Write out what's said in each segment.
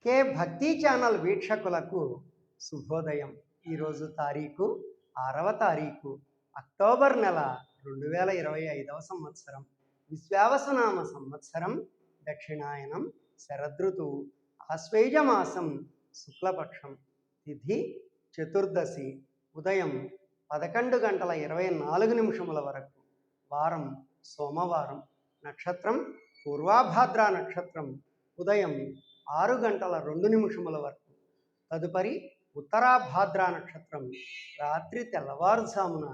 కే భక్తి ఛానల్ వీక్షకులకు శుభోదయం. ఈరోజు తారీఖు 6వ తారీఖు అక్టోబర్ నెల 2025వ సంవత్సరం. విశ్వావసునామ సంవత్సరం, దక్షిణాయనం, శరదృతువు, ఆశ్వేజ మాసం, శుక్లపక్షం, తిథి చతుర్దశి, ఉదయం 11:24 వరకు, వారం సోమవారం, నక్షత్రం పూర్వాభాద్ర నక్షత్రం, ఉదయం 6:02 వరకు, తదుపరి ఉత్తరాభాద్ర నక్షత్రం, రాత్రి తెల్లవారుజామున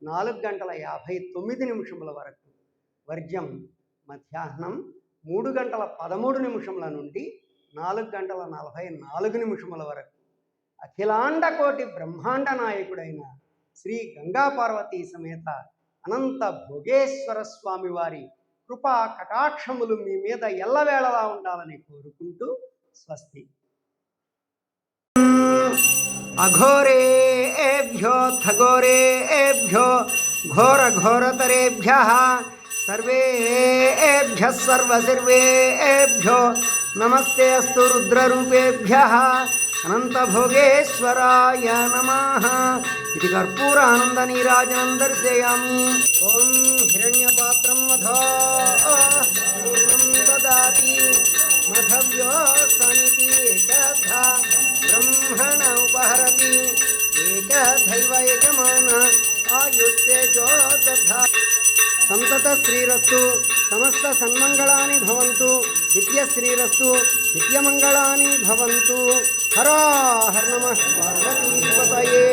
4:59 వరకు, వర్జ్యం మధ్యాహ్నం 3:13 నుండి 4:44 వరకు. అఖిలాండ కోటి బ్రహ్మాండ నాయకుడైన శ్రీ గంగా పార్వతీ సమేత అనంత భోగేశ్వర స్వామి వారి కృపా కటాక్షములు మీ మీద ఎల్లవేళలా ఉండాలని కోరుకుంటూ స్వస్తి. అఘోరేభ్యో ఖగోరేభ్యో ఘోర ఘోరతరేభ్యః సర్వేభ్యః సర్వసర్వేభ్యో నమస్తే అస్తు రుద్రరూపేభ్యః అనంత భోగేశ్వరాయ నమః. ఇది కర్పూర ఆనంద నీరాజనం దర్శయామి. ఓం హిరణ్యపాత్రం మధో దదాతి మధవ్యోస్తనితి ఏకధా బ్రహ్మణ ఉపహరతి ఏకధైవ యజమాన ఆయుస్తేజో దధా. సంతత శ్రీరస్తు, సమస్త సన్మంగళాని భవంతు, నిత్య శ్రీరస్తు, నిత్యమంగళాని భవంతు. హర హర నమః పార్వతీపతయే.